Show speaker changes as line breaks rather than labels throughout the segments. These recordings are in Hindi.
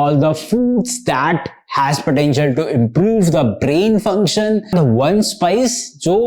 all the foods that has potential to improve the brain function. The one spice जो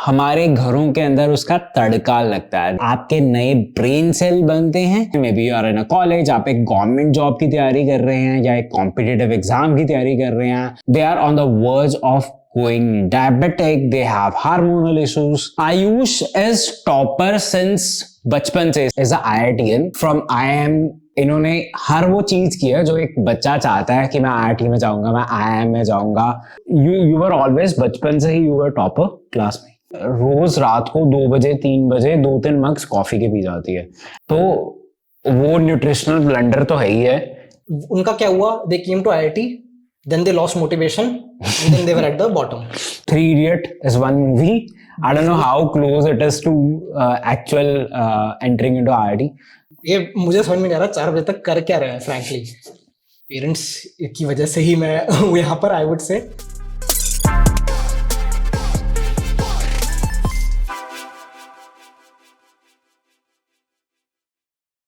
हमारे घरों के अंदर उसका तड़का लगता है, आपके नए ब्रेन सेल बनते हैं। Maybe you are in a college, आप एक गवर्नमेंट जॉब की तैयारी कर रहे हैं या एक कॉम्पिटिटिव एग्जाम की तैयारी कर रहे हैं। They are on the verge of going diabetic, they have hormonal issues. Ayush is topper since बचपन से, is a IITian from IIM. इन्होंने हर वो चीज की है जो एक बच्चा चाहता है कि मैं IIT में जाऊंगा, मैं IIM में जाऊंगा। You were always, बचपन से ही you were topper क्लास में। रोज रात को 2 बजे 3 बजे 2-3 मग्स कॉफी के पी जाती है, तो वो न्यूट्रिशनल ब्लंडर तो है ही है।
उनका क्या हुआ? They came to IIT. Then they lost motivation and then they were at the bottom.
Three Idiot is one movie. I don't know how close it is to actual entering into IIT.
ये मुझे समझ में नहीं आ रहा 4 बजे तक कर क्या रहे हैं frankly. Parents की वजह से ही मैं हूँ यहाँ पर, I would say.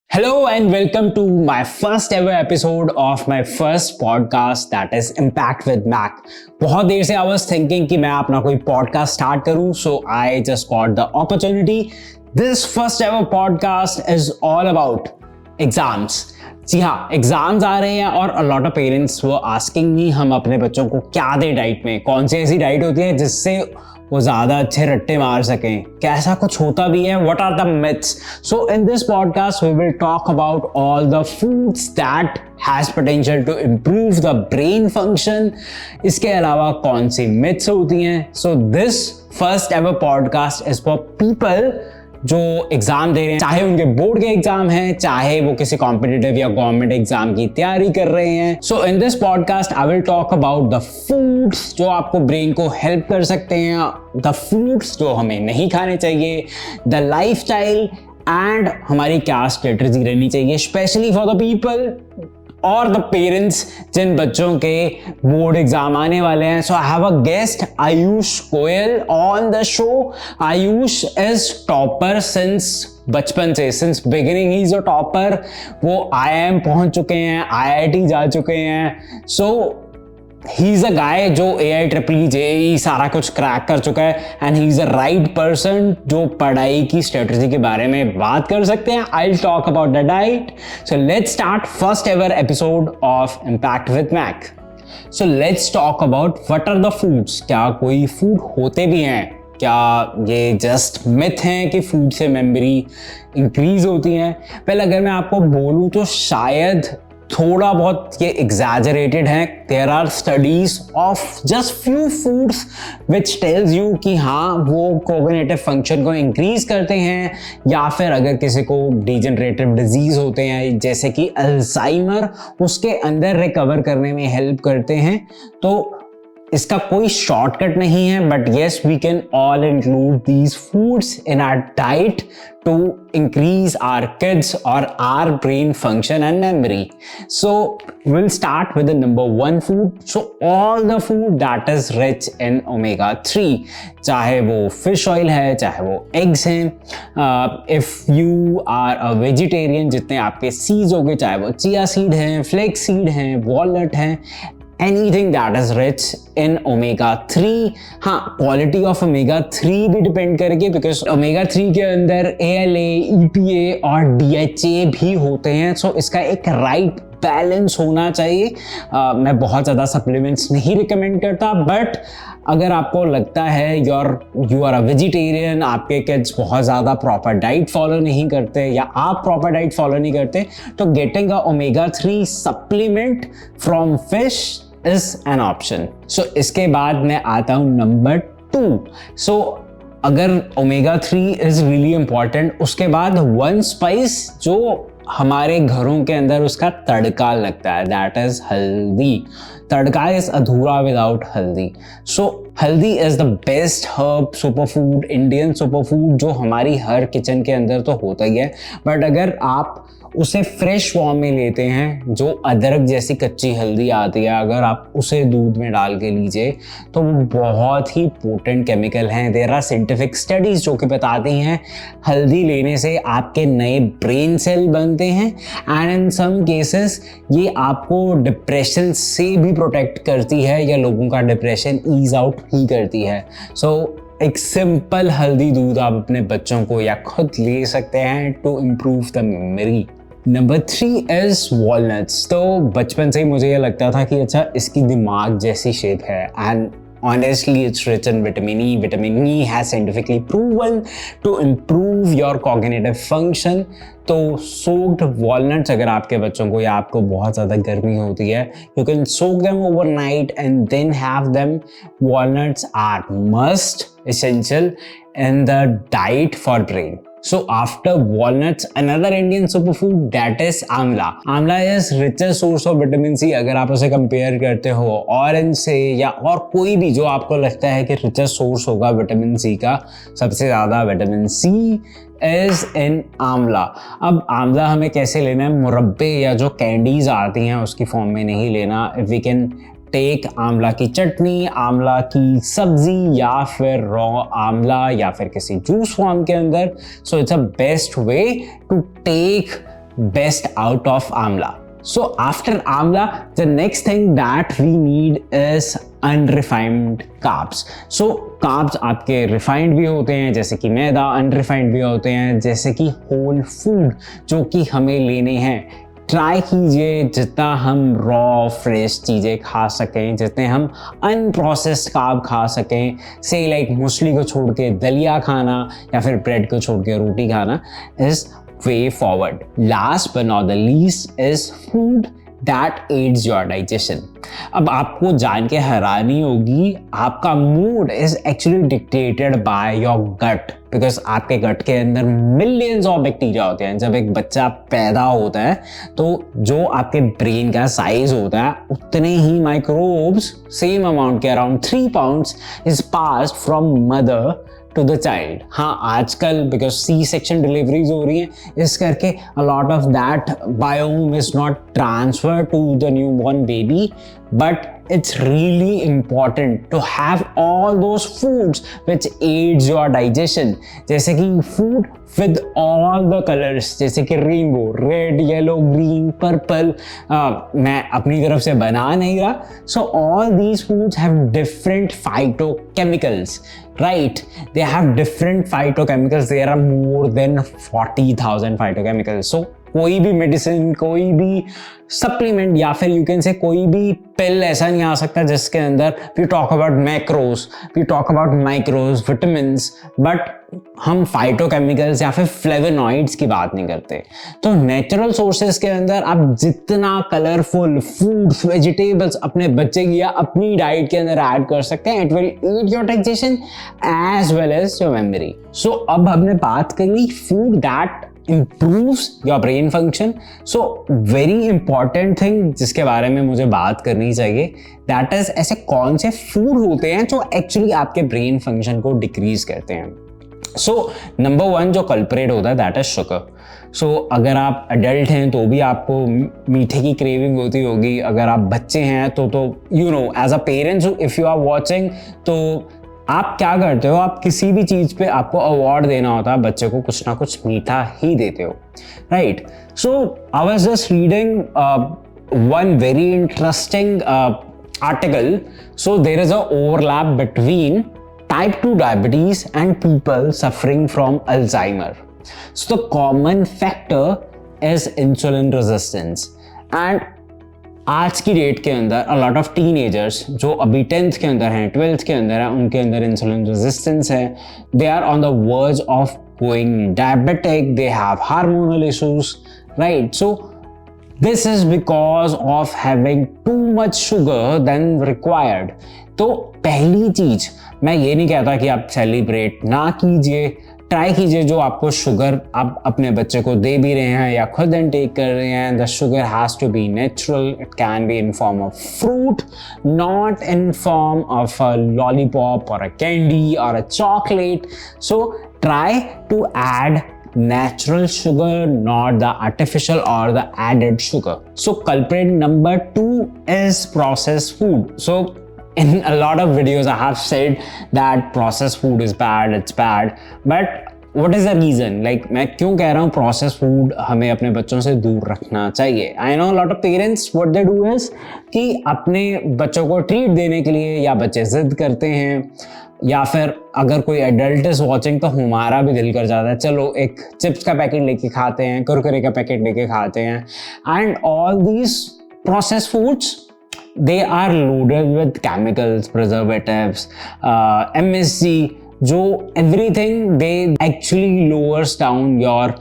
Hello and welcome to my first ever episode of my first podcast, that is Impact with Mac. बहुत देर से I was thinking कि मैं अपना कोई podcast start करूँ, so I just got the opportunity. This first ever podcast is all about exams. जी हाँ, एग्जाम्स आ रहे हैं और a lot of parents were asking me हम अपने बच्चों को क्या दें डाइट में, कौन सी ऐसी डाइट होती है जिससे वो ज्यादा अच्छे रट्टे मार सकें, कैसा कुछ होता भी है, what are the myths? So in this podcast we will talk about all the foods that has potential to improve the brain function. इसके अलावा कौन सी myths होती हैं. So this first ever podcast is for people जो एग्जाम दे रहे हैं, चाहे उनके बोर्ड के एग्जाम हैं, चाहे वो किसी कॉम्पिटिटिव या गवर्नमेंट एग्जाम की तैयारी कर रहे हैं. So in this podcast I will talk about the foods जो आपको ब्रेन को हेल्प कर सकते हैं, द फूड्स जो हमें नहीं खाने चाहिए, द लाइफस्टाइल एंड हमारी क्या स्ट्रेटजी रहनी चाहिए, स्पेशली फॉर द पीपल और द पेरेंट्स जिन बच्चों के बोर्ड एग्जाम आने वाले हैं. So I have a guest Ayush Goyal on the show. Ayush is topper since बचपन से, सिंस बिगिनिंग ही इज अ टॉपर. वो IIM पहुंच चुके हैं, IIT जा चुके हैं. सो ही इज अ गाय जो AIEEE JEE सारा कुछ क्रैक कर चुका है and he is a right person जो पढ़ाई की स्ट्रेटजी के बारे में बात कर सकते हैं. I will talk about the diet. So let's start first ever episode of impact with Mac. So let's talk about what are the foods. क्या कोई फूड होते भी हैं? क्या ये जस्ट मिथ हैं कि फूड से मेमोरी इंक्रीज होती है? पहले अगर मैं आपको बोलूँ तो शायद थोड़ा बहुत ये एग्जैजरेटेड है. There are studies of just few foods which tells you कि हाँ वो कोग्निटिव फंक्शन को इंक्रीज करते हैं, या फिर अगर किसी को डिजेनरेटिव डिजीज होते हैं जैसे कि अल्जाइमर, उसके अंदर रिकवर करने में हेल्प करते हैं. तो इसका कोई शॉर्टकट नहीं है, but yes we can all include these foods in our diet to increase our kids or our brain function and memory. So we'll start with the number 1 food. So all the food that is rich in omega-3, चाहे वो fish oil है, चाहे वो eggs हैं. If you are a vegetarian, जितने आपके seeds होंगे, चाहे वो chia seed हैं, flax seed हैं, walnut हैं, anything that is rich in omega-3. हाँ, quality of omega-3 भी डिपेंड करेगी, बिकॉज omega-3 के अंदर ALA, EPA और DHA भी होते हैं. सो इसका एक राइट बैलेंस होना चाहिए. मैं बहुत ज़्यादा सप्लीमेंट्स नहीं रिकमेंड करता, बट अगर आपको लगता है यू आर अ वेजिटेरियन, आपके किड्स बहुत ज़्यादा प्रॉपर डाइट फॉलो नहीं करते या आप प्रॉपर डाइट फॉलो नहीं करते, तो getting a omega-3 supplement from fish is an option. So इसके बाद मैं आता हूँ नंबर 2. सो अगर omega-3 इज रियली इंपॉर्टेंट, उसके बाद वन स्पाइस जो हमारे घरों के अंदर उसका तड़का लगता है, दैट इज हल्दी. तड़का इज अधूरा विदाउट हल्दी. सो हल्दी is the best herb super food, Indian super food जो हमारी हर किचन के अंदर तो होता ही है. बट अगर आप उसे फ्रेश फॉर्म में लेते हैं, जो अदरक जैसी कच्ची हल्दी आती है, अगर आप उसे दूध में डाल के लीजिए तो वो बहुत ही पोटेंट केमिकल हैं। देयर आर साइंटिफिक स्टडीज जो कि बताती हैं हल्दी लेने से आपके नए ब्रेन सेल बनते हैं एंड इन सम केसेस ये आपको डिप्रेशन से भी प्रोटेक्ट करती है या लोगों का डिप्रेशन ईज आउट भी करती है। सो एक सिंपल हल्दी दूध आप अपने बच्चों को या खुद ले सकते हैं to improve the memory. Number 3 is walnuts. तो बचपन से ही मुझे ये लगता था कि अच्छा इसकी दिमाग जैसी शेप है and honestly it's rich in vitamin E. Vitamin E has scientifically proven to improve your cognitive function. तो soaked walnuts अगर आपके बच्चों को या आपको बहुत ज़्यादा गर्मी होती है, you can soak them overnight and then have them. Walnuts are must essential in the diet for brain. So after walnuts, another Indian superfood that is आंवला. आंवला is richest source of vitamin C. अगर आप उसे कंपेयर करते हो ऑरेंज से या और कोई भी जो आपको लगता है कि richest source होगा विटामिन सी का, सबसे ज़्यादा विटामिन सी इज इन आंवला। अब आंवला हमें कैसे लेना है? मुरब्बे या जो कैंडीज आती हैं उसकी फॉर्म में नहीं लेना। इफ वी कैन टेक आंवला की चटनी, आंवला की सब्जी या फिर रॉ आंवला या फिर किसी जूस फॉर्म के अंदर, so it's a best way to take best out of amla. So after amla, the next thing that we need is unrefined carbs. So carbs आपके refined भी होते हैं जैसे कि मैदा, unrefined भी होते हैं जैसे कि whole food जो कि हमें लेने हैं। ट्राई कीजिए जितना हम रॉ फ्रेश चीज़ें खा सकें, जितने हम अनप्रोसेस्ड कार्ब खा सकें, से लाइक मूसली को छोड़ के दलिया खाना या फिर ब्रेड को छोड़ के रोटी खाना is way forward. Last but not the least is food that aids your digestion. अब आपको जान के हैरानी होगी, आपका mood is actually dictated by your gut, because आपके गट के अंदर मिलियंस ऑफ बैक्टीरिया होते हैं। जब एक बच्चा पैदा होता है तो जो आपके ब्रेन का साइज होता है उतने ही माइक्रोब्स, सेम अमाउंट के around 3 pounds is passed from mother to the child. हाँ, आजकल बिकॉज सी सेक्शन डिलीवरीज हो रही हैं, इस करके a lot of that biome is not transfer to the newborn baby, but it's really important to have all those foods which aids your digestion, जैसे कि food with all the colors, जैसे कि rainbow, red, yellow, green, purple. मैं अपनी तरफ से बना नहीं रहा. So all these foods have different phytochemicals, right? They have different phytochemicals. There are more than 40,000 phytochemicals. So कोई भी मेडिसिन, कोई भी सप्लीमेंट या फिर यू कैन से कोई भी पिल ऐसा नहीं आ सकता जिसके अंदर we talk about macros, we talk about micros, vitamins, but हम फाइटोकेमिकल्स या फिर फ्लेवोनॉइड्स की बात नहीं करते। तो नेचुरल सोर्सेज के अंदर आप जितना कलरफुल फूड्स, वेजिटेबल्स अपने बच्चे की या अपनी डाइट के अंदर ऐड कर सकते हैं, it will aid your digestion as well as your memory. So अब हमने बात करी food that improves your brain function. So very important thing जिसके बारे में मुझे बात करनी चाहिए, that is ऐसे कौन से फूड होते हैं जो एक्चुअली आपके ब्रेन फंक्शन को डिक्रीज करते हैं। So नंबर 1 जो कल्परेट होता है that is sugar. So अगर आप अडल्ट हैं तो भी आपको मीठे की क्रेविंग होती होगी, अगर आप बच्चे हैं तो you know as a parents if you are watching, तो आप क्या करते हो, आप किसी भी चीज पे आपको अवार्ड देना होता है, बच्चे को कुछ ना कुछ मीठा ही देते हो, right? So I was just reading one very interesting article. So there is a overlap between type 2 diabetes and people suffering from Alzheimer. So the common factor is insulin resistance. And आज की डेट के अंदर अ लॉट ऑफ टीनेजर्स जो अभी 10th के अंदर हैं, 12th के अंदर हैं, उनके अंदर इंसुलिन रेजिस्टेंस है. They are on the verge of going diabetic, they have hormonal issues, right? So this is because of having too much sugar than required. तो पहली चीज, मैं ये नहीं कहता कि आप सेलिब्रेट ना कीजिए, ट्राई कीजिए जो आपको शुगर आप अपने बच्चे को दे भी रहे हैं या खुद इनटेक कर रहे हैं, the sugar has to be natural. It can be in form of fruit, not in form of a lollipop और अ कैंडी और a chocolate. So try to add natural sugar, not the artificial or the added sugar. So culprit number 2 is processed food. So in a lot of videos I have said that processed food is bad, it's bad, but what is the reason? Like मैं क्यों कह रहा हूँ processed food हमें अपने बच्चों से दूर रखना चाहिए? I know a lot of parents what they do is कि अपने बच्चों को ट्रीट देने के लिए या बच्चे जिद करते हैं या फिर अगर कोई एडल्ट इज वॉचिंग तो हमारा भी दिल कर जाता है चलो एक चिप्स का पैकेट लेके खाते हैं, कुरकुरे का पैकेट लेके खाते हैं. And all these processed foods they are loaded with chemicals, preservatives, MSG, जो everything they actually lowers down your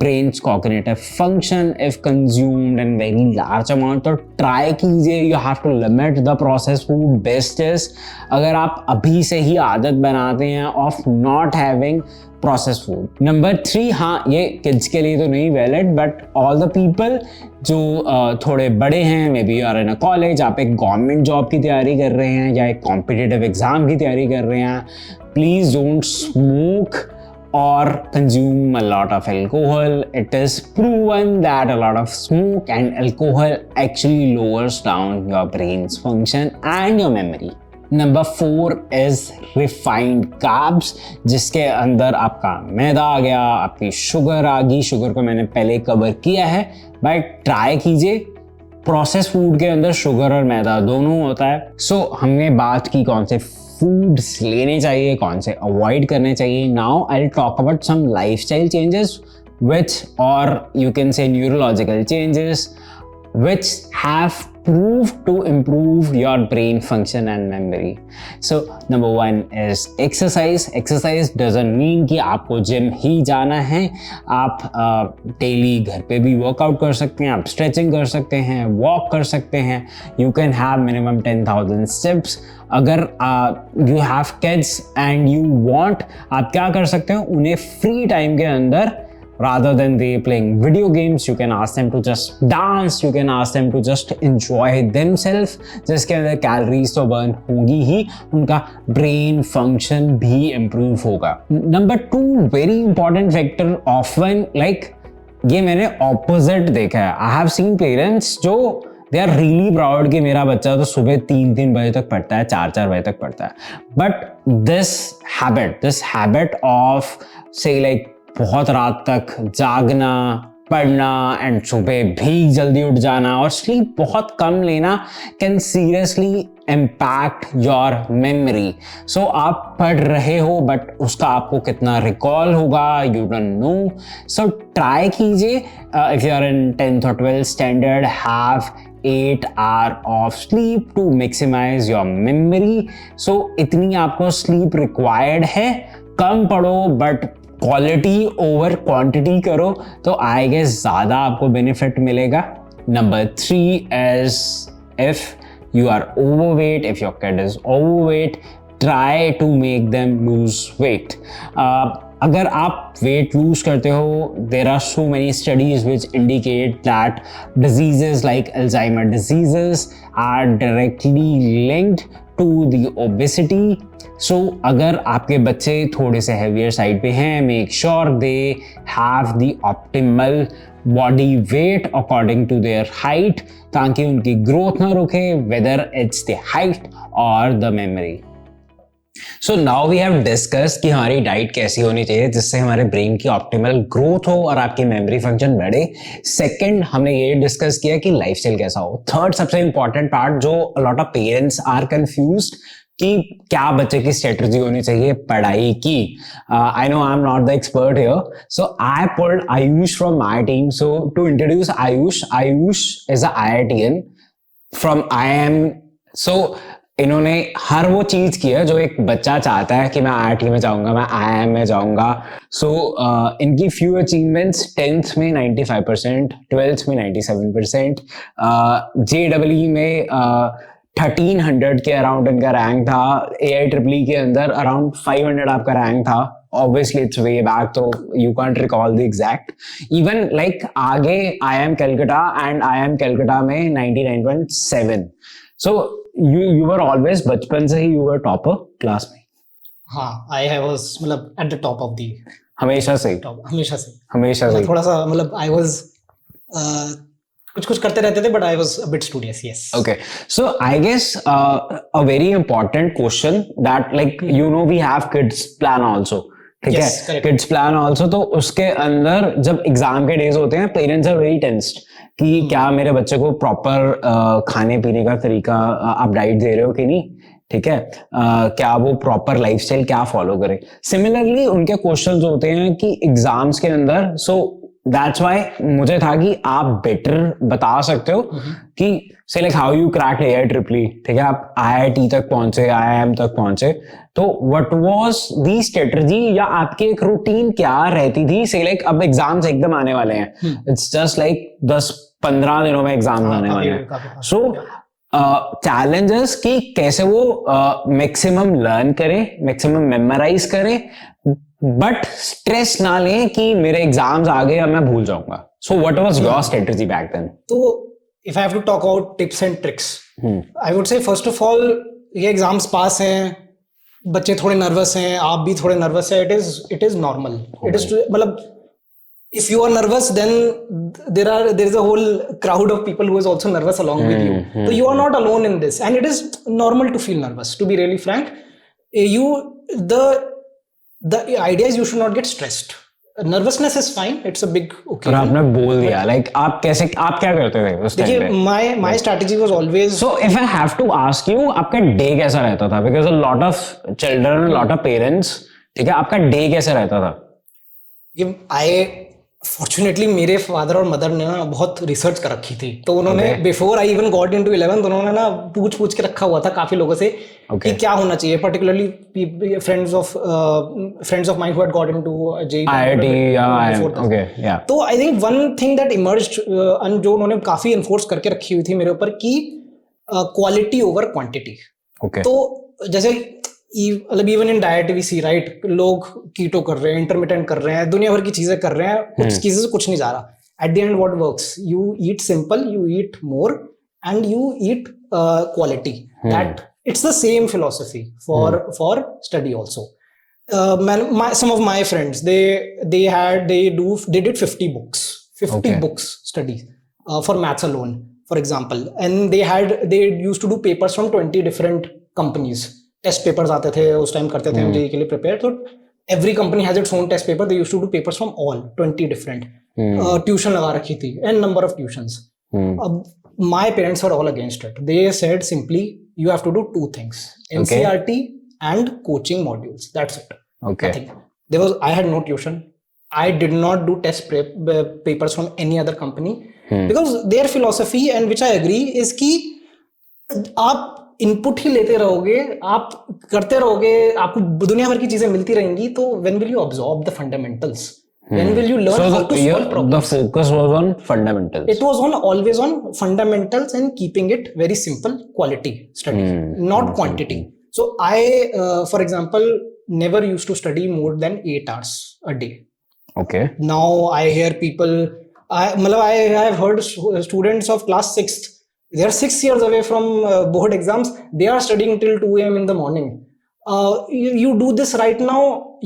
brain's cognitive function if consumed in very large amount. तो try कीजिए, you have to limit the processed food. Best is अगर आप अभी से ही आदत बनाते हैं of not having processed food. Number 3, हाँ ये kids के लिए तो नहीं valid, but all the people जो थोड़े बड़े हैं, maybe are in a college, आप एक गवर्नमेंट जॉब की तैयारी कर रहे हैं या एक कॉम्पिटिटिव एग्जाम की तैयारी कर रहे हैं, please don't smoke or consume a lot of alcohol. It is proven that a lot of smoke and alcohol actually lowers down your brain's function and your memory. Number 4 is refined carbs, जिसके अंदर आपका मैदा आ गया, आपकी शुगर आ गई. शुगर को मैंने पहले कवर किया है, बट ट्राई कीजिए. प्रोसेस फूड के अंदर शुगर और मैदा दोनों होता है. सो हमने बात की कौन से फूड्स लेने चाहिए, कौन से अवॉइड करने चाहिए. Now I will talk about some lifestyle changes which or you can say neurological changes which have proved to improve your brain function and memory. So number 1 is exercise. Exercise doesn't mean कि आपको जिम ही जाना है. आप डेली घर पे भी वर्कआउट कर सकते हैं, आप स्ट्रेचिंग कर सकते हैं, वॉक कर सकते हैं. You can have minimum 10,000 steps. अगर you have kids and you want, आप क्या कर सकते हो, उन्हें फ्री टाइम के अंदर rather than they playing video games, you can ask them to just dance, you can ask them to just enjoy themselves, जिसके अंदर कैलोरीज तो बर्न होगी ही, उनका ब्रेन फंक्शन भी इम्प्रूव होगा. Number 2 very important factor often like ये मैंने ऑपोजिट देखा है. आई हैव सीन पेरेंट्स जो दे आर रियली प्राउड कि मेरा बच्चा तो सुबह 3 बजे तक पढ़ता है, 4 बजे तक पढ़ता है, बट दिस हैबिट ऑफ से लाइक बहुत रात तक जागना, पढ़ना एंड सुबह भी जल्दी उठ जाना और स्लीप बहुत कम लेना can seriously impact your memory. So आप पढ़ रहे हो बट उसका आपको कितना रिकॉल होगा, you don't know. So try कीजिए, if you are in 10th or 12th standard, have 8 hours of sleep to maximize your memory. So इतनी आपको स्लीप रिक्वायर्ड है. कम पढ़ो बट क्वालिटी ओवर क्वांटिटी करो तो आई गेस ज़्यादा आपको बेनिफिट मिलेगा. Number 3 is if you are overweight, if your kid is overweight, try to make them lose weight. अगर आप weight lose करते हो, there are so many studies which indicate that diseases like Alzheimer diseases are directly linked to the obesity. So अगर आपके बच्चे थोड़े से heavier side पे हैं, make sure they have the optimal body weight according to their height ताकि उनकी growth ना रुके, whether it's the height or the memory. So now we have discussed कि हमारी डाइट कैसी होनी चाहिए जिससे हमारे ब्रेन की ऑप्टिमल ग्रोथ हो और आपकी मेमोरी फंक्शन बढ़े. सेकंड हमने ये डिस्कस किया कि लाइफस्टाइल कैसा हो. थर्ड सबसे इंपॉर्टेंट पार्ट जो lot of parents are confused कि क्या बच्चे की स्ट्रेटजी होनी चाहिए पढ़ाई की. I know I am not the expert here, so I pulled Ayush from my team. So to introduce Ayush is a IITian फ्रॉम IIM. सो इन्होंने हर वो चीज की है जो एक बच्चा चाहता है कि मैं IIT में जाऊंगा, मैं IIM में जाऊंगा. सो इनकी फ्यू अचीवमेंट्स 10th में 95%, 12th में 97%, JEE में 1300 के अराउंड इनका रैंक था. AIEEE के अंदर अराउंड 500 आपका रैंक था. Obviously it's way back, so you can't recall the exact. Even like आगे IIM Calcutta and IIM Calcutta में 99.7. So you were always बचपन से ही you were topper क्लास में.
हाँ, I was मतलब at the top of the.
हमेशा से
हमेशा से
हमेशा
थोड़ा सा मतलब आई वाज कुछ करते रहते थे but I was a bit studious yes
Okay, so I guess a very important question that like you know we have kids plan also, ठीक है?
Yes, correct.
Kids plan also, तो उसके अंदर जब एग्जाम के डेज होते हैं पेरेंट्स आर वेरी टेंस्ड कि क्या मेरे बच्चे को प्रॉपर खाने पीने का तरीका आप डाइट दे रहे हो कि नहीं, ठीक है? क्या वो प्रॉपर लाइफस्टाइल क्या फॉलो करे. सिमिलरली उनके क्वेश्चंस होते हैं कि एग्जाम्स के अंदर, सो दैट्स व्हाई मुझे था कि आप बेटर बता सकते हो कि say like how you crack A I triple E, ठीक है? आप आईआईटी तक पहुंचे, आईआईएम तक पहुंचे, तो व्हाट वाज दी स्ट्रेटजी या आपकी एक रूटीन क्या रहती थी? से लाइक अब एग्जाम्स एकदम आने वाले हैं, इट्स जस्ट लाइक 10-15 दिनों में एग्जाम्स आने वाले हैं. सो चैलेंजेस कि कैसे वो मैक्सिमम लर्न करे, मैक्सिमम मेमोराइज करे, बट स्ट्रेस ना लें कि मेरे एग्जाम्स आ गए अब मैं भूल जाऊंगा. So what was your strategy back then?
तो if I have to talk about tips and tricks, I would say first of all ये एग्जाम्स पास हैं, बच्चे थोड़े नर्वस हैं, आप भी थोड़े नर्वस है, it is normal. It is मतलब if you are nervous then there is a whole crowd of people who is also nervous along with you. So you are not alone in this, and it is normal to feel nervous, to be really frank. The idea is you should not get stressed. Nervousness is fine, it's a big
और आपने बोल दिया लाइक आप क्या करते थे उस टाइम पे?
my strategy was always,
so if I have to ask you, आपका डे कैसा रहता था? because a lot of children, a lot of parents, ठीक है, आपका डे कैसा रहता था?
फॉर्चुनेटली मेरे फादर और मदर ने ना बहुत रिसर्च कर रखी थी, तो उन्होंने before I even got into 11th उन्होंने ना पूछ के रखा हुआ था काफी लोगों से कि क्या होना चाहिए, particularly friends of mind who had got into JEE. तो I think one thing that emerged जो उन्होंने काफी एनफोर्स करके रखी हुई थी मेरे ऊपर कि क्वालिटी ओवर क्वांटिटी. तो जैसे मतलब even in diet we see right, लोग कीटो कर रहे हैं, इंटरमिटेंट कर रहे हैं, दुनिया भर की चीजें कर रहे हैं, कुछ चीजें से कुछ नहीं जा रहा. At the end what works, you eat simple, you eat more and you eat quality. That it's the same philosophy for study also. some of my friends they did 50 books study for maths alone, for example, and they used to do papers from 20 different companies. Test papers आते थे उस टाइम, करते थे हम जेईई के लिए प्रिपेयर. तो every company has its own test paper, they used to do papers from all 20 different. Tuition लगा रखी थी, एंड नंबर ऑफ ट्यूशंस. अब my parents were all against it. They said simply you have to do two things, NCERT and coaching modules, that's it.
Okay.
I had no tuition. I did not do test papers from any other company because their philosophy, and which I agree, is कि आप इनपुट ही लेते रहोगे, आप करते रहोगे, आपको दुनिया भर की चीजें मिलती रहेंगी, तो when will you absorb the fundamentals? When will you learn how to solve problems?
The focus was on fundamentals.
It was always on fundamentals and keeping it very simple, quality study, not quantity. So I, for example, never used to study more than 8 hours a day.
Okay.
Now I hear people, I have heard students of class 6th, they are 6 years away from board exams, they are studying till 2 a.m. in the morning. You do this right now,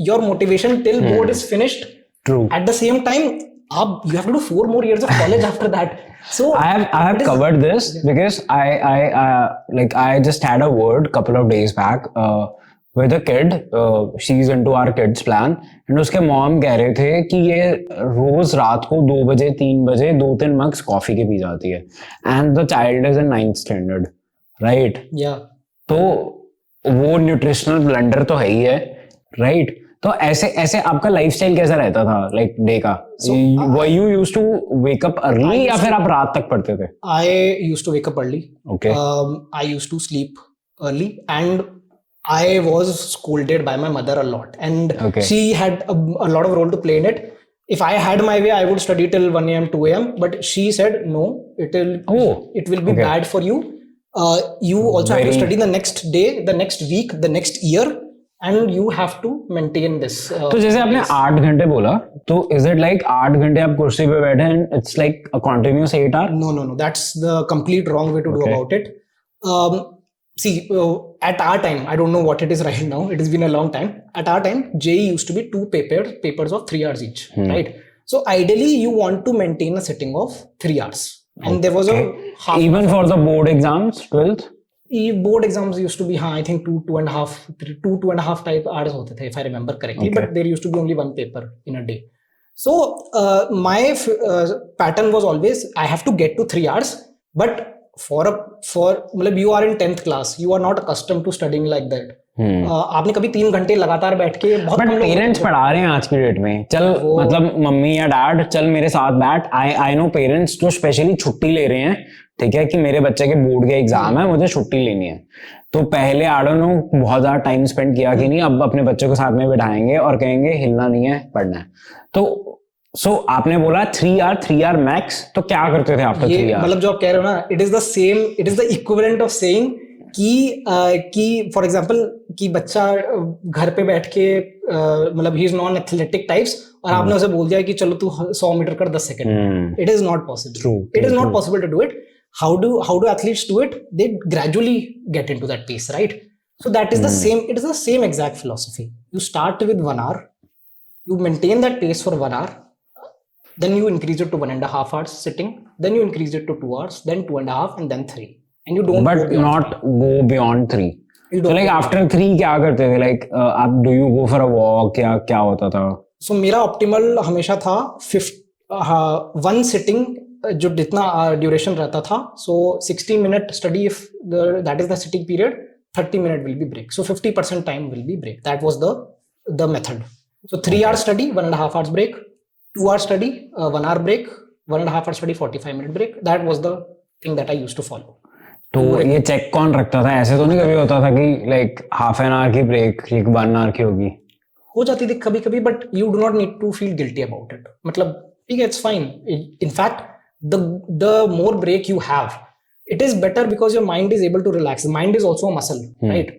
your motivation till board is finished.
True.
At the same time, you have to do 4 more years of college after that. So
I have covered this because I just had a word couple of days back with a kid. She's into our kids plan, and उसके mom कह रहे थे कि ये रोज रात को 2 बजे 3 बजे 2-3 मग्स कॉफी के पी जाती है, and the child is in 9th standard, right?
Yeah.
तो वो न्यूट्रिशनल ब्लंडर तो है ही है, right? तो ऐसे आपका लाइफस्टाइल कैसा रहता था, लाइक डे का? Were you used to wake up early या फिर आप रात तक पढ़ते थे?
I used to wake up early.
Okay.
I used to sleep early, and I was scolded by my mother a lot, and she had a lot of role to play in it. If I had my way, I would study till 1 a.m. 2 a.m. But she said no, it will be bad for you. You also have to study the next day, the next week, the next year, and you have to maintain this.
तो जैसे आपने 8 घंटे बोला, तो is it like 8 घंटे आप कुर्सी पे बैठे and it's like a continuous 8 hour?
No. That's the complete wrong way to do about it. see, at our time, I don't know what it is right now. It has been a long time. At our time, JEE used to be 2 papers of 3 hours each, right? So ideally, you want to maintain a sitting of 3 hours. And there was a half.
Even for the board exams, 12th?
Board exams used to be, I think 2 and a half type hours hote the, if I remember correctly. But there used to be only 1 paper in a day. So my pattern was always, I have to get to 3 hours, but मतलब you are in 10th class, you are not accustomed to studying like that. आपने कभी 3 घंटे लगातार बैठ के बहुत
बट पेरेंट्स पढ़ा रहे हैं आज की डेट में, चल मतलब मम्मी या डैड चल मेरे साथ बैठ. आई नो पेरेंट्स जो स्पेशली छुट्टी ले रहे हैं, ठीक है, कि मेरे बच्चे के बोर्ड के एग्जाम है, मुझे छुट्टी लेनी है. तो पहले आई डोंट नो बहुत ज्यादा टाइम स्पेंड किया कि नहीं, अब अपने बच्चे को साथ में बिठाएंगे और कहेंगे हिलना नहीं है, पढ़ना है. तो सो आपने बोला 3 आवर मैक्स, तो क्या करते थे आफ्टर 3 आवर?
मतलब जो आप कह रहे हो ना, it is the equivalent of saying कि फॉर एग्जांपल कि बच्चा घर पे बैठ के मतलब he is non athletic types और आपने उसे बोल दिया कि चलो तू 100 मीटर कर 10 second. It is not possible. It is not possible to do it. How do athletes do it? They gradually get into that pace, right? So that is the same. It is the same exact philosophy. You start with 1 hour, you maintain that pace for 1 hour, then you increase it to 1.5 hours sitting, then you increase it to 2 hours, then 2.5, and then 3, and you don't
go beyond 3. So like after 3 क्या करते थे? Like आप do you go for a walk या क्या होता था?
So मेरा optimal हमेशा था 1 sitting, जो जितना duration रहता था. So 60 minute study, if that is the sitting period, 30 minute will be break. So 50% time will be break. That was the method. So 3 hours study, 1.5 hours break, 2 hours study, 1 hour break, 1.5 hours study, 45 minute break. That was the thing that I used to follow.
तो ये चेक कौन रखता था? ऐसे तो नहीं कभी होता था कि like half an hour की break एक 1 hour की होगी?
हो जाती थी कभी कभी, but you do not need to feel guilty about it. मतलब ठीक है, it's fine. In fact, the more break you have, it is better because your mind is able to relax. The mind is also a muscle, right?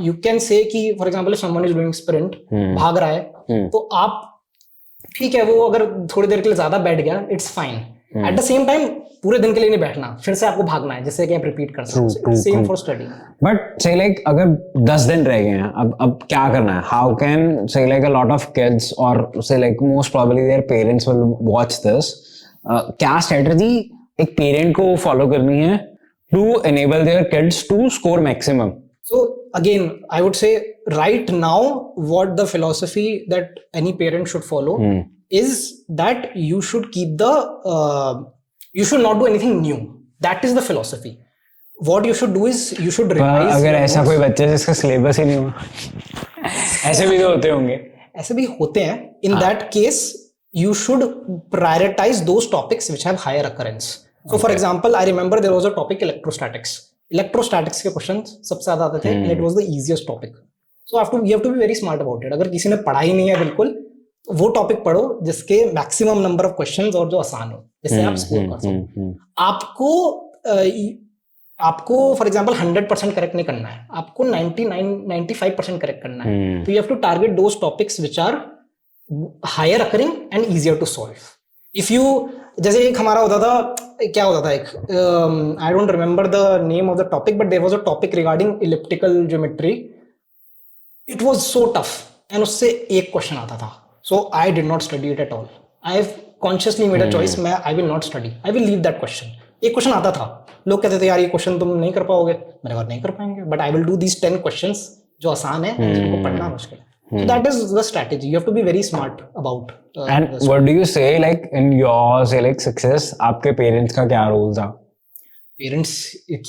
You can say कि for example if someone is doing sprint, भाग रहा है, तो आप ठीक है, वो अगर थोड़ी देर के लिए ज्यादा बैठ गया, it's fine. At the same time पूरे दिन के लिए नहीं बैठना, फिर से आपको भागना है, जिससे कि आप रिपीट कर सकते. Same for study.
बट से लाइक अगर 10 दिन रह गए हैं, अब क्या करना है? How can say like a lot of kids और say like most probably their parents will watch this. क्या स्ट्रेटजी एक पेरेंट को फॉलो करनी है to enable their kids to score maximum?
So again, I would say right now, what the philosophy that any parent should follow is that you should keep you should not do anything new. That is the philosophy. What you should do is you should revise.
अगर ऐसा कोई बच्चा जिसका सिलेबस ही नहीं हुआ, ऐसे भी तो होते होंगे.
ऐसे भी होते हैं. In that case, you should prioritize those topics which have higher occurrence. So for example, I remember there was a topic electrostatics. Electrostatics के क्वेश्चंस सबसे ज्यादा आते थे, and it was the easiest topic. So you have to be very smart about it. अगर किसी ने पढ़ा ही नहीं है बिल्कुल, वो टॉपिक पढ़ो जिसके मैक्सिमम नंबर ऑफ क्वेश्चंस और जो आसान हो, जिससे आप स्कोर कर सको. आपको फॉर एग्जांपल 100% करेक्ट नहीं करना है, आपको 95% करेक्ट करना है. तो you have to target those topics which are higher occurring and easier to solve. If you, जैसे एक हमारा होता था, क्या होता था, एक I don't remember the name of the topic, but there was a topic regarding elliptical geometry. It was so tough, and उससे एक क्वेश्चन आता था. So I did not study it at all. I have consciously made a choice, मैं I will not study, I will leave that question. एक क्वेश्चन आता था, लोग कहते थे यार ये क्वेश्चन तुम नहीं कर पाओगे. मैंने कहा नहीं कर पाएंगे, but I will do these 10 questions जो आसान है, जिनको पढ़ना मुश्किल है. So that is the strategy. You have to be very smart about.
And what do you say, like in your say like success? आपके parents का क्या role था?
Parents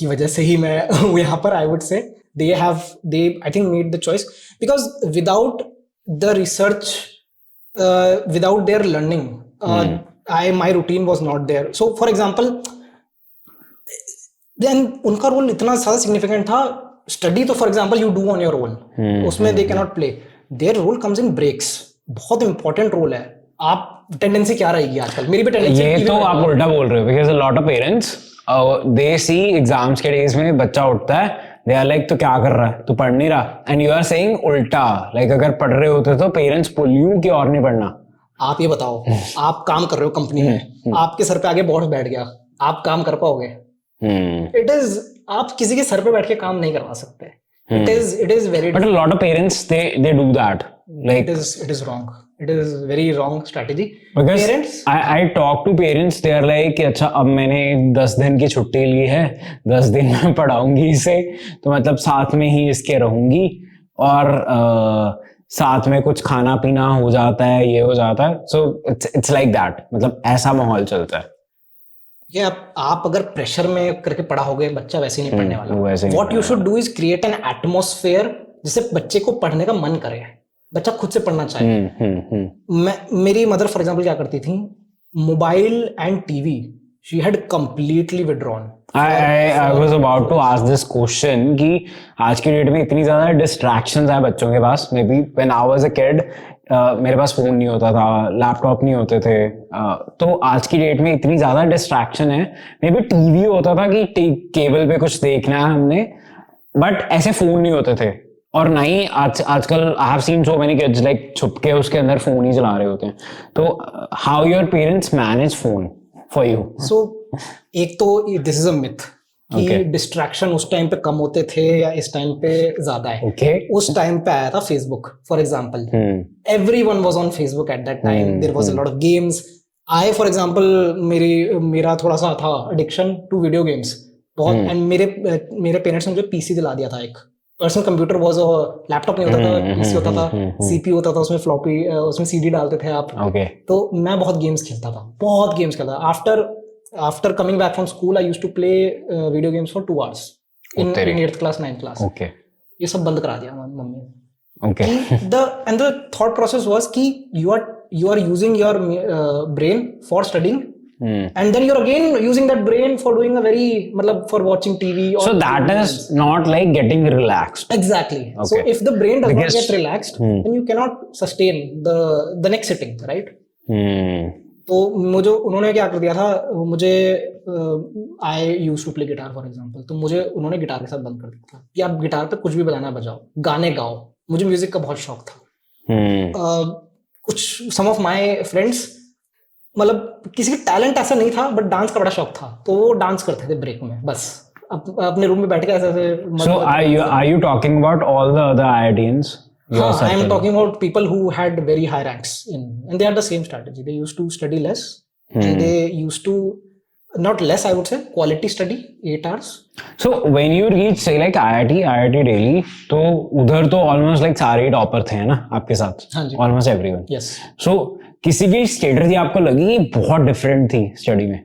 की वजह से ही मैं हूँ यहाँ पर. I would say they I think made the choice, because without the research, without their learning, my routine was not there. So for example, then उनका role इतना ज़्यादा significant था. Study तो for example you do on your own. उसमें they cannot play. Their role comes in breaks. बहुत इंपॉर्टेंट रोल है. आप टेंडेंसी क्या रहेगी आजकल? मेरी भी टेंडेंसी
ये तो आप उल्टा बोल रहे हो, because a lot of parents they see exams के डेज में बच्चा उठता है, they are like तो क्या कर रहा है, तू पढ़ नहीं रहा, and you are saying उल्टा, like अगर पढ़ रहे होते तो पेरेंट्स पुल यू कि और नहीं पढ़ना.
आप ये बताओ, आप काम कर रहे हो कंपनी में, आपके सर पे आगे बॉस बैठ गया, आप काम कर पाओगे? इट इज, आप किसी के सर पे बैठ के काम नहीं करवा सकते. It is very.
But a lot of parents they do that. Like
it is wrong. It is very wrong strategy.
Because
parents,
I talk to parents, they are like कि अच्छा अब मैंने 10 दिन की छुट्टी ली है, 10 दिन में पढ़ाऊंगी इसे, तो मतलब साथ में ही इसके रहूंगी और साथ में कुछ खाना पीना हो जाता है, ये हो जाता है. So it's like that. मतलब ऐसा माहौल चलता है.
ये आप अगर प्रेशर में करके पढ़ाओगे बच्चा वैसे नहीं पढ़ने वाला. What you should do is create an atmosphere जिससे बच्चे को पढ़ने का मन करे, बच्चा खुद से पढ़ना चाहे. मेरी मदर फॉर एग्जांपल क्या करती थी, mobile and TV she had completely withdrawn.
I was about to ask this question कि आज की डेट में इतनी ज्यादा डिस्ट्रैक्शंस है बच्चों के पास. Maybe when I was a kid मेरे पास फोन नहीं होता था, लैपटॉप नहीं होते थे, तो आज की डेट में इतनी ज्यादा डिस्ट्रैक्शन है. मे बी टीवी होता था कि केबल पे कुछ देखना है हमने, बट ऐसे फोन नहीं होते थे. और ना ही आजकल I have seen so many kids like छुप के उसके अंदर फोन ही चला रहे होते हैं. तो how your parents manage phone for you?
So एक तो दिस इज अ मिथ कि डिस्ट्रैक्शन उस टाइम पे कम होते थे या इस टाइम पे ज्यादा है. उस टाइम पे आया था Facebook for example. Everyone was on Facebook at that time. There was a lot of games. I for example मेरा थोड़ा सा था एडिक्शन टू वीडियो गेम्स बहुत. एंड मेरे पेरेंट्स ने मुझे पीसी दिला दिया था. एक personal computer was a laptop नहीं होता था, पीसी होता था, सीपीयू होता था, उसमें फ्लॉपी, उसमें सीडी डालते थे आप. तो मैं बहुत गेम्स खेलता था. After coming back from school, I used to play video games for 2 hours in 8th class, 9th class. ये सब बंद करा दिया मम्मी ने. The thought process was कि you are using your brain for studying, and then you're again using that brain for doing a very मतलब for watching TV.
So that is not like getting relaxed.
Exactly. So if the brain does not get relaxed, then you cannot sustain the next sitting, right? तो मुझे उन्होंने क्या कर दिया था, मुझे I used to play guitar for example, तो मुझे उन्होंने गिटार के साथ बंद कर दिया था कि आप गिटार पे कुछ भी बजाना बजाओ, गाने गाओ. मुझे म्यूजिक का बहुत शौक था. कुछ सम ऑफ माय फ्रेंड्स मतलब किसी का टैलेंट ऐसा नहीं था बट डांस का बड़ा शौक था, तो वो डांस करते थे ब्रेक में बस अपने रूम में बैठ के ऐसे.
So are you talking about all the other IITians?
I am talking about people who had very high ranks and they had the same strategy. They used to study less and they used to, not less I would say, quality study 8 hours.
So when you reach say like IIT Delhi, तो उधर तो almost like सारे टॉपर थे ना आपके साथ?
हाँ जी.
Almost everyone.
Yes.
So किसी की स्ट्रेटजी आपको लगी बहुत डिफरेंट थी स्टडी में?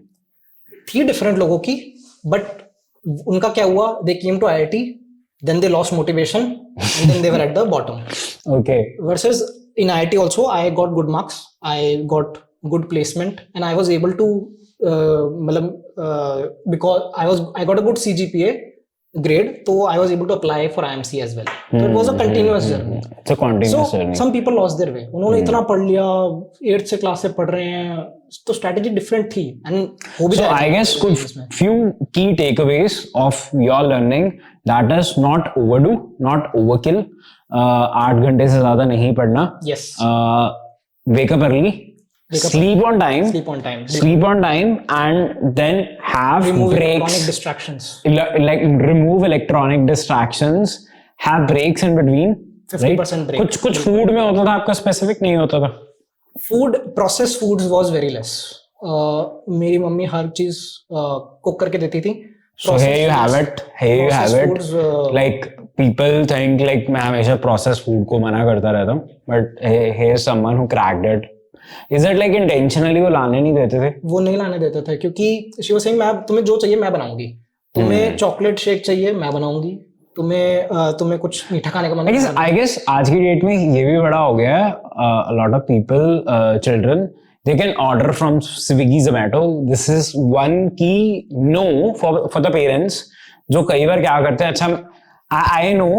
थी डिफरेंट लोगों की, बट उनका क्या हुआ, they came to IIT, then they lost motivation and then they were at the bottom. Versus in IIT also I got good marks, I got good placement and I was able to because I got a good CGPA grade, so I was able to apply for IMC as well. So it was a continuous journey.
It's a continuous journey.
Some people lost their way. उन्होंने इतना पढ़ लिया, 8th से क्लास से पढ़ रहे हैं, तो strategy different थी. And
so I guess few key takeaways of your learning, that is not overdo, not overkill. 8 घंटे से ज्यादा नहीं पढ़ना.
Yes.
Wake up early. Sleep on time. Sleep on time, and then have
remove
breaks.
Electronic distractions.
Like remove electronic distractions. Have breaks in between.
50% break.
कुछ food में होता था आपका specific नहीं होता था?
Food, processed foods was very less. मेरी मम्मी हर चीज कुक करके देती थी.
So here you have it. Foods, like people think like मैं हमेशा processed food को मना करता रहता हूँ, but here's someone who cracked it. Is it like intentionally वो लाने नहीं देते थे?
वो नहीं लाने देते थे क्योंकि she was saying तुम्हें जो चाहिए मैं बनाऊंगी. तुम्हें चॉकलेट शेक चाहिए मैं बनाऊंगी. तुम्हें कुछ मीठा खाने का मन है.
I guess आज की डेट में ये भी बड़ा हो गया है. A lot of people, children, they can order from Swiggy, Zomato. This is one key no for the parents. जो कई बार क्या करते हैं, अच्छा I know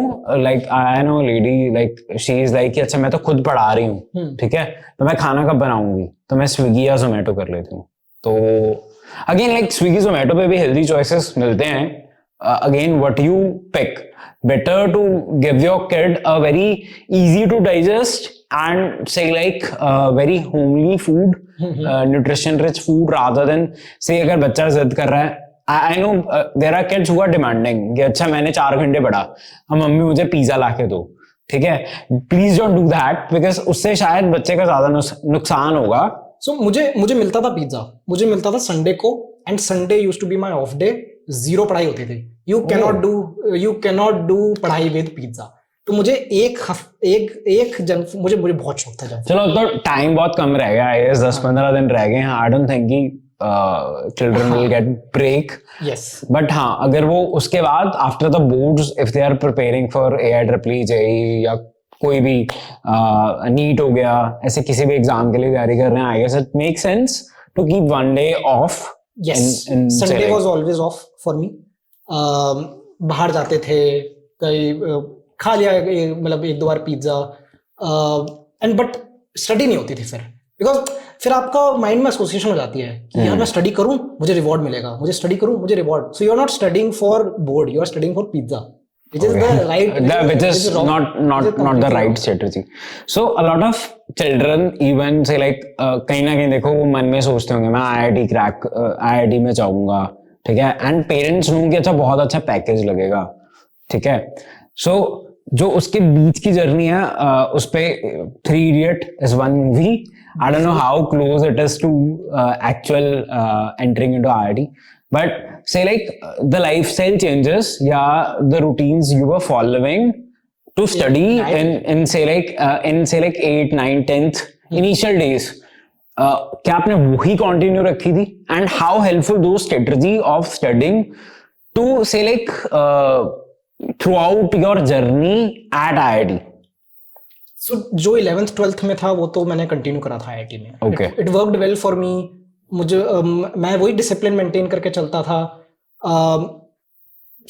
lady like she is like कि अच्छा मैं तो खुद पढ़ा रही हूँ, ठीक है, तो मैं खाना कब बनाऊंगी, तो मैं स्विगी या जोमेटो कर लेती हूँ. तो अगेन लाइक स्विगी जोमेटो पे भी हेल्दी चॉइसेस मिलते हैं. Again what you pick, better to give your kid a very easy to digest and say like very homely food, nutrition rich food rather than say अगर बच्चा जिद कर रहा है I know there are kids who are demanding कि अच्छा मैंने 4 घंटे पढ़ा, अब मम्मी मुझे पिज्जा लाके दो, ठीक है? Please don't do that, because उससे शायद बच्चे का ज्यादा नुकसान होगा.
सो मुझे मिलता था पिज्जा, मुझे मिलता था संडे को, and Sunday used to be my off day. 0 पढ़ाई होती थी. यू कैनॉट डू पढ़ाई विद पिज्जा. तो मुझे एक जंक मुझे बहुत शौक था.
चलो तो टाइम बहुत कम रह गया, आई गेस 10-15 दिन रह गए. आई डोंट थिंक कि children will get break.
Yes.
But हाँ, अगर वो उसके बाद after the boards, if they are preparing for AIEEE, JEE या कोई भी NEET हो गया, ऐसे किसी भी एग्जाम के लिए तैयारी कर रहे हैं, I guess it makes sense to keep one day off.
Yes. Sunday was always off for me. बाहर जाते थे, कहीं खा लिया, मतलब 1-2 बार पिज्जा, एंड बट स्टडी नहीं होती थी बिकॉज फिर आपका माइंड में एसोसिएशन हो जाती है कि यार मैं स्टडी करूं मुझे रिवॉर्ड मिलेगा, मुझे स्टडी करूं मुझे reward. So you are not studying for board, you are studying for pizza, which is the right,
which is not the right strategy. So a lot of children even say like कहीं ना कहीं देखो वो मन में सोचते होंगे मैं IIT में जाऊंगा, ठीक है, एंड पेरेंट्स नो कि अच्छा बहुत अच्छा पैकेज लगेगा, ठीक है. सो जो उसके बीच की जर्नी है उस पे 3 Idiot is one movie. I don't know how close it is to actual entering into IIT, but say like the lifestyle changes, yeah, the routines you were following to study in say like 8, 9, 10th initial days, क्या आपने वही कंटिन्यू रखी थी, and how helpful those strategy of studying to say like throughout your journey at IIT.
So जो 11th 12th में था वो तो मैंने कंटिन्यू करा था IIT में.
Okay.
It worked well for me. मुझे मैं वही डिसिप्लिन मेंटेन करके चलता था.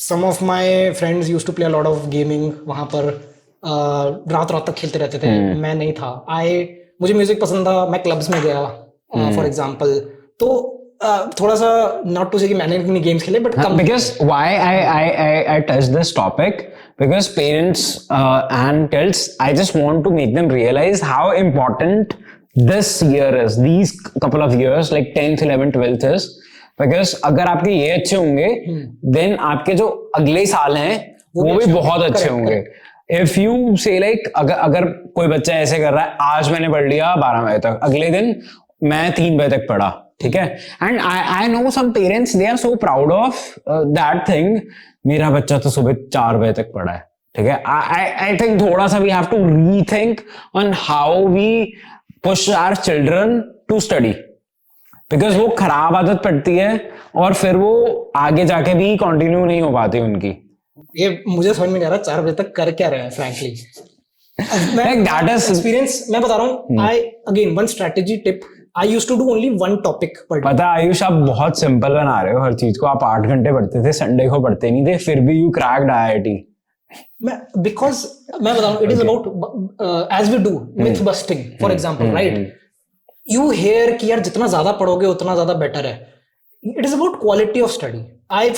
Some of my friends used to play a lot of gaming. वहाँ पर रात तक खेलते रहते थे. मैं नहीं था. मुझे म्यूजिक पसंद था, मैं क्लब्स में गया फॉर एग्जांपल. तो थोड़ा सा नॉट टू से कि मैंने अपनी गेम्स खेले, but
because why I touch this topic, because parents and kids, I just want to make them realize how important this year is, these couple of years like 10th 11th 12th is, because अगर आपके ये अच्छे होंगे then आपके जो अगले साल हैं वो भी बहुत अच्छे होंगे. If you say like अगर कोई बच्चा ऐसे कर रहा है, आज मैंने पढ़ लिया 12 बजे तक, अगले दिन मैं 3 बजे तक पढ़ा, ठीक है, and I know some parents they are so proud of that thing, मेरा बच्चा तो सुबह 4 बजे तक पढ़ा है, ठीक है. आई थिंक थोड़ा सा we have to rethink on how we push our children to study, because वो खराब आदत पड़ती है और फिर वो आगे जाके भी कंटिन्यू नहीं हो पाती उनकी.
ये मुझे समझ में नहीं आ रहा 4 बजे तक कर क्या रहे हैं फ्रैंकली.
दैट इज
एक्सपीरियंस मैं बता रहा हूँ. I again one strategy tip, I used to do only one topic per day.
पता आयुष आप बहुत सिंपल बना रहे हो हर चीज को. आप 8 घंटे पढ़ते थे, संडे को पढ़ते नहीं थे, फिर भी you cracked IIT.
Because मैं बता रहा हूँ, it is about as we do myth busting, for example, right? You hear कि यार जितना ज्यादा पढ़ोगे उतना ज्यादा better है. It is about quality of study.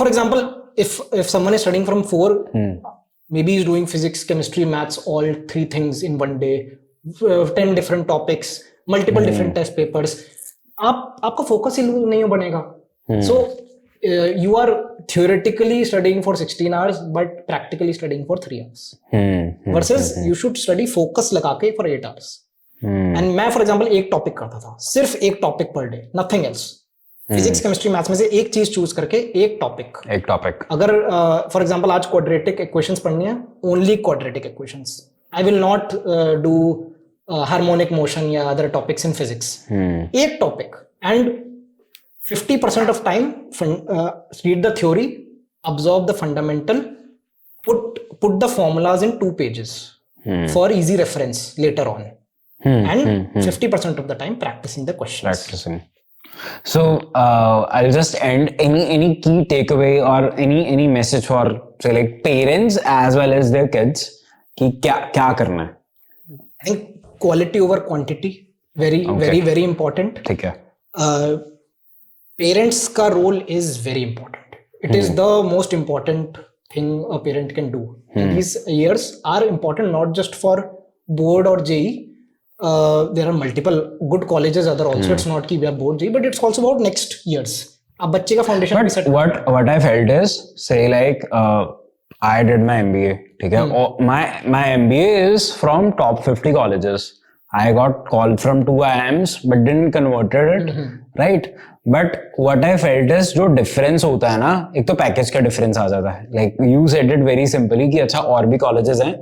For example, if someone is studying from 4, maybe he's doing physics, chemistry, maths, all 3 things in one day, 10 different topics, multiple different test papers. आपका फोकस ही नहीं बनेगा. So you are theoretically studying for 16 hours but practically studying for 3 hours. Versus you should study focus लगा के for 8 hours. And मैं for example एक टॉपिक करता था, सिर्फ एक topic per day, nothing else. Physics chemistry maths में से एक चीज चूज करके एक टॉपिक. अगर फॉर एग्जांपल आज क्वाड्रेटिक इक्वेशंस पढ़नी है, only quadratic equations. I will not do harmonic motion या अदर टॉपिक्स इन फिजिक्स. एक topic, and 50% of time read the theory, absorb the fundamental, put the formulas in 2 pages for easy reference later on, and 50% of the time practicing the questions.
So I'll just end. Any key takeaway or any message for say like parents as well as their kids कि क्या करना है?
I think quality over quantity very important.
ठीक है.
Parents का role is very important. It is the most important thing a parent can do. These years are important not just for board or JEE. There are multiple good colleges other also. It's not कि we are board JEE, but it's also about next years. आप बच्चे का फाउंडेशन भी set.
what I felt is, say like I did my MBA, ठीक है, my MBA is from top 50 colleges. I got called from 2 IIMs but didn't converted it, right? But what I felt is जो डिफरेंस होता है ना, एक तो पैकेज का डिफरेंस आ जाता है, like you said it very simply कि अच्छा और भी कॉलेजेस हैं,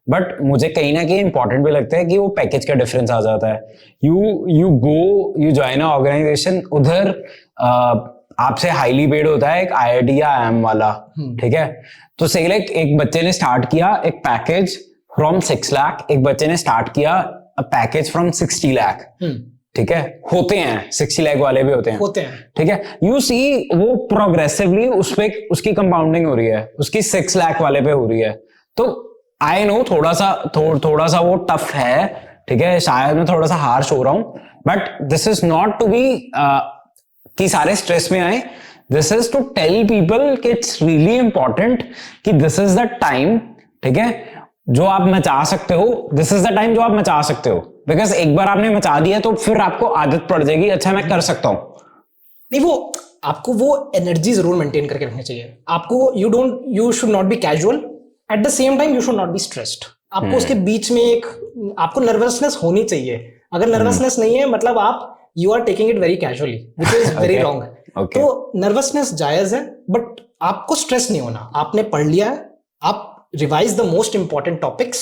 बट मुझे कहीं ना कहीं इंपॉर्टेंट भी लगता है कि वो पैकेज का डिफरेंस आ जाता है। यू ज्वाइन अ ऑर्गेनाइजेशन, उधर आपसे हाईली पेड होता है एक IIT या IIM वाला, ठीक है। तो सही लाइक एक बच्चे ने स्टार्ट किया एक पैकेज फ्रॉम 6 लाख, एक बच्चे ने स्टार्ट किया पैकेज फ्रॉम 60 लाख, ठीक है, होते हैं 60 लाख वाले भी होते हैं, ठीक है। यू सी वो प्रोग्रेसिवली उसकी कंपाउंडिंग हो रही है, उसकी 6 लाख वाले पे हो रही है। तो आई नो थोड़ा सा वो टफ है, ठीक है, शायद मैं थोड़ा सा हार्श हो रहा हूं, but this is not to be कि सारे स्ट्रेस में आए, this is to tell people कि इट्स रियली इंपॉर्टेंट कि दिस इज द टाइम, ठीक है, जो आप मचा सकते हो, दिस इज द टाइम जो आप मचा सकते हो, बिकॉज एक बार आपने मचा दिया तो फिर आपको आदत पड़ जाएगी, अच्छा मैं कर सकता हूं।
नहीं, वो आपको वो एनर्जी जरूर मेंटेन करके रखनी चाहिए। आपको you should not be casual, at the same time you should not be stressed. आपको उसके बीच में आपको नर्वसनेस होनी चाहिए। अगर नर्वसनेस नहीं है मतलब आप you are taking it very casually, which is very wrong. तो नर्वसनेस जायज है, बट आपको स्ट्रेस नहीं होना। आपने पढ़ लिया है, आप revise the most important topics,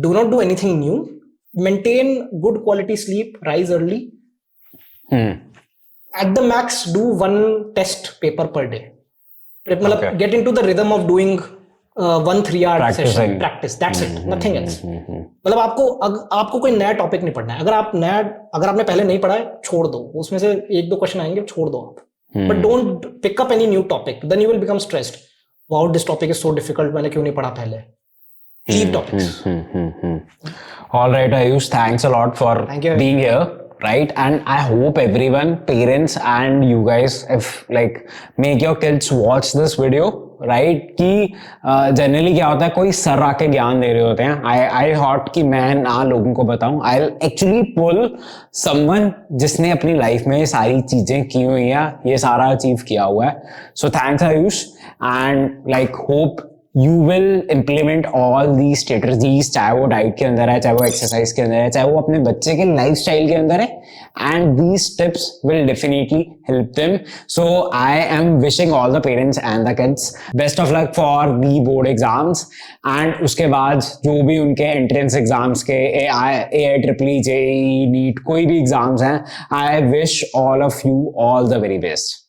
do not do anything new, maintain good quality sleep, rise early, at the max do 1 test paper per day, मतलब get into the rhythm of doing 1 3-hour session practice, that's it, nothing else। मतलब आपको कोई नया टॉपिक नहीं पढ़ना है। अगर आपने पहले नहीं पढ़ा है, छोड़ दो, उसमें से 1-2 क्वेश्चन आएंगे, छोड़ दो आप, but don't pick up any new topic, then you will become stressed। Wow, this topic is so difficult, मैंने क्यों नहीं पढ़ा पहले? Leave topics.
All right, Ayush, thanks a lot for being here, right? And I hope everyone, parents and you guys, if like make your kids watch this video, right? कि जनरली क्या होता है, कोई सर आके ज्ञान दे रहे होते हैं, I thought कि मैं ना लोगों को बताऊं, I'll actually pull someone जिसने अपनी लाइफ में ये सारी चीजें की हुई हैं, ये सारा अचीव किया हुआ है। So thanks Ayush, and like hope you will implement all these strategies, चाहे वो डाइट के अंदर है, चाहे वो एक्सरसाइज के अंदर है, चाहे वो अपने बच्चे के लाइफस्टाइल के अंदर है, and these tips will definitely help them. So I am wishing all the parents and the kids best of luck for the board exams, and उसके बाद जो भी उनके entrance exams के AIEEE, JEE, NEET कोई भी exams हैं, I wish all of you all the very best.